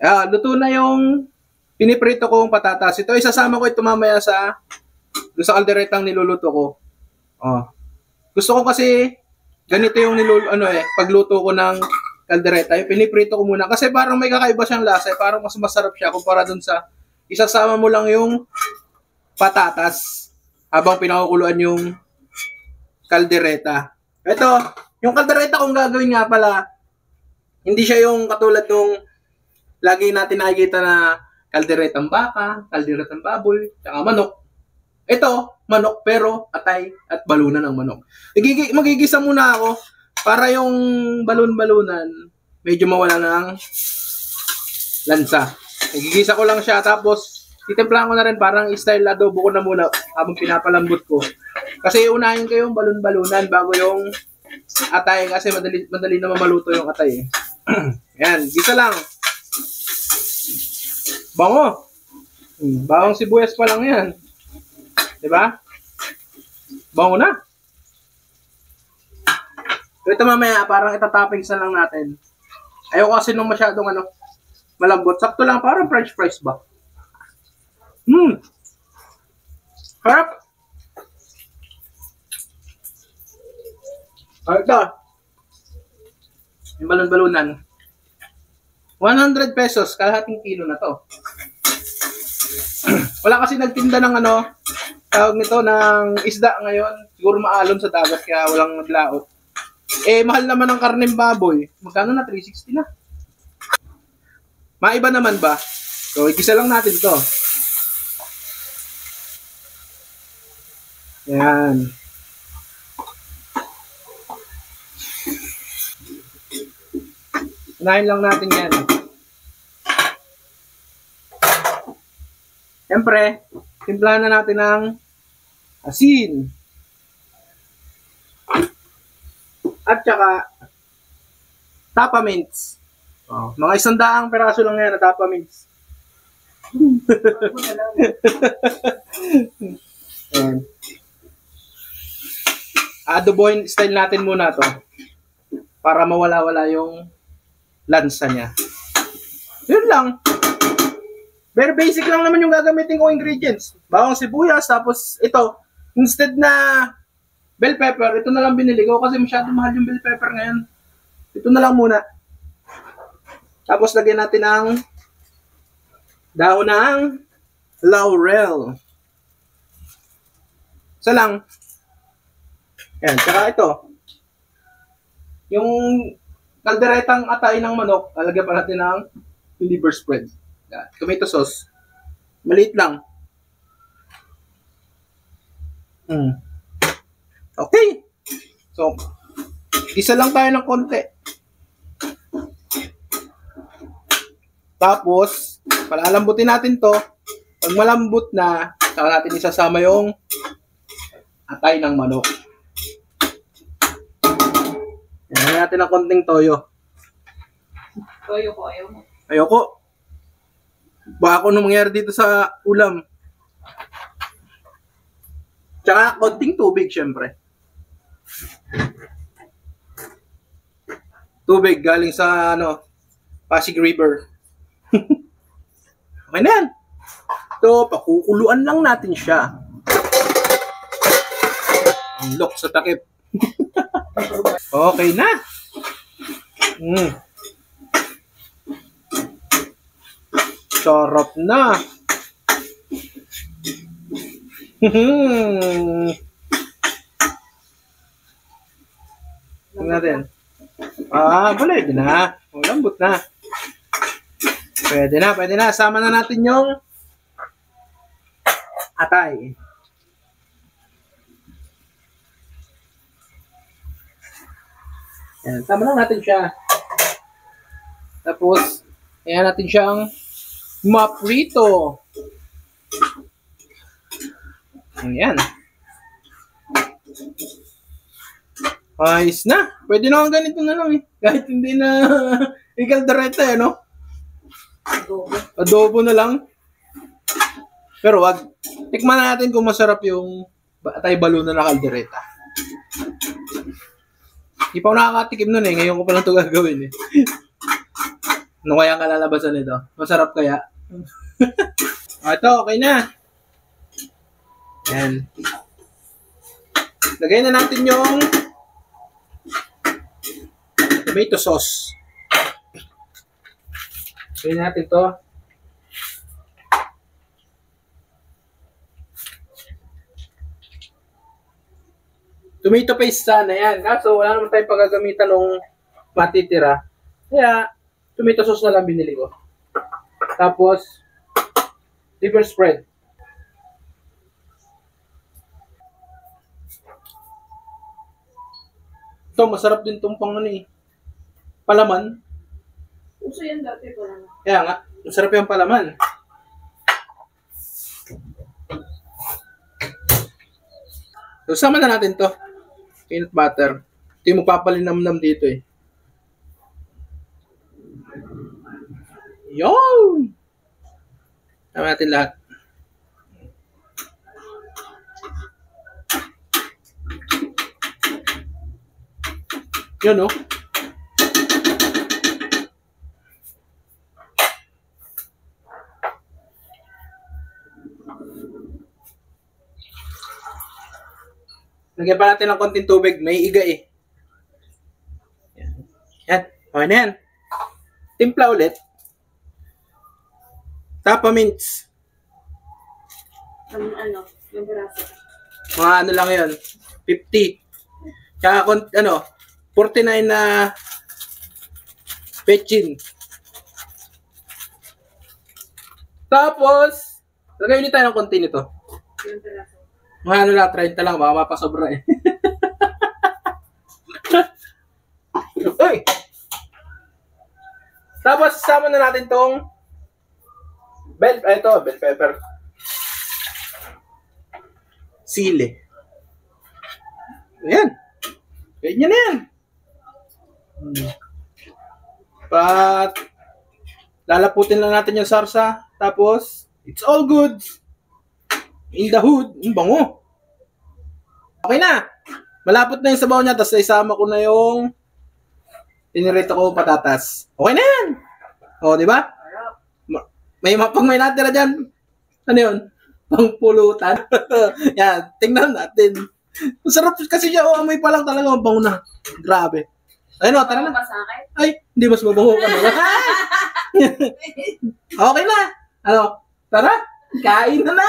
Luto na yung piniprito kong patatas. Ito, isasama ko ito mamaya doon sa kalderetang niluluto ko. Oh. Gusto ko kasi ganito yung pagluto ko ng kaldereta. Yung piniprito ko muna kasi parang may kakaiba siyang lasa. Parang mas masarap siya kumpara doon sa isasama mo lang yung patatas habang pinakukuluan yung kaldereta. Ito, yung kaldereta kung gagawin nga pala, hindi siya yung katulad nung lagi natin nakikita na kalderetang baka, kalderetang baboy, saka manok. Ito, manok pero atay at balunan ng manok. Magigisa muna ako para yung balon-balunan medyo mawala ng lansa. Magigisa ko lang siya tapos titimplahan ko na rin parang style adobo ko na muna habang pinapalambot ko. Kasi unahin ko yung balon-balunan bago yung atay kasi madali naman maluto yung atay. Yan, gisa lang. Bango. Bawang sibuyas pa lang yan. Diba? Bango na. Ito mamaya, parang itatoppings na lang natin. Ayoko kasi nung masyadong malambot. Sakto lang, parang french fries ba? Harap. Ito. Yung balon-balunan. 100 pesos, kalahating kilo na to. Wala kasi nagtinda ng tawag nito ng isda ngayon. Siguro maalon sa dagat kaya walang naglaot. Mahal naman ang karneng baboy. Magkano na? 360 na. Maiba naman ba? So, igisa lang natin to. Yan. Unahin lang natin yan. Siyempre, timplahan na natin ng asin. At saka, tapa mints. Mga 100 peraso lang yan na tapa mints. Adobohin style natin muna to para mawala-wala yung lansa niya. Yun lang. Very basic lang naman yung gagamitin kong ingredients. Bawang sibuyas, tapos ito, instead na bell pepper, ito na lang binili ko kasi masyado mahal yung bell pepper ngayon. Ito na lang muna. Tapos lagyan natin ang dahon ng laurel. Isa lang. Yan, tsaka ito. Yung kalderetang atay ng manok, lalagyan pa natin ng liver spread. Yan, tomato sauce. Maliit lang. Okay. So, isa lang tayo ng konti. Tapos, palalambutin natin to. Pag malambot na, saka natin isasama yung atay ng manok. Yan natin ng konting toyo. Toyo ko, ayaw mo. Ayoko. Baka kung anong mangyari dito sa ulam. Tsaka konting tubig, syempre. Tubig galing sa Pasig River. Okay na yan. So, pakukuluan lang natin siya. Ang lock sa takip. Okay na. Sarap na. Tingnan natin. Pwede na. Lambot na. Pwede na. Sama na natin yung atay. Yan, sama lang natin siya. Tapos, ayan natin siyang maprito. Ayan. Ayos na. Pwede na ganito na lang eh. Kahit hindi na ikaldereta no? Adobo na lang. Pero wag. Tikman natin kung masarap yung atay balunan na kaldereta. Hindi pa ako nakakatikim nun eh. Ngayon ko pa lang ito gagawin eh. Ano kaya kalalabasan nito? Masarap kaya? Ito, okay na. Yan. Lagay na natin yung tomato sauce. Lagay natin to. Tomato paste sana yan. Kaso wala naman tayong paggagamitan ng matitira. Kaya, tomato sauce na lang binili ko. Tapos, liver spread. Ito, masarap din itong pang ano eh. Palaman. Uso yan dati ko lang. Kaya nga, masarap yung palaman. So, sama na natin to. Peanut butter. Ito yung magpapalinamnam dito eh. Yun! Sama natin lahat. Yun, oh. Lagyan pa natin ng konting tubig. May iga eh. Yan. Yan. Okay na yan. Timpla ulit. Tapa mints. Ano? Yung braso. Mga ano lang yun. 50. Tsaka 49 na pechin. Tapos, lagay ulit tayo ng konti nito. Yung braso. Mga ano lang, 30 lang. Baka mapasobra eh. Uy! Tapos, sama na natin tong bell pepper. Sili. Ayan. Ganyan na yan. Pat, lalaputin lang natin yung sarsa. Tapos, it's all good. In the hood. Ang bango. Okay na. Malapot na yung sabaw niya. Tapos isama ko na yung tinirito ko patatas. Okay na yan. O, di ba? Pag may natira dyan, ano yun? Pangpulutan. Yan, tingnan natin. Masarap kasi siya. O, amoy pa lang talaga. Mabango na. Grabe. Ayun o, tara na. Ay, hindi mas mabango ka na. Okay na. Ano? Tara. Kain na na!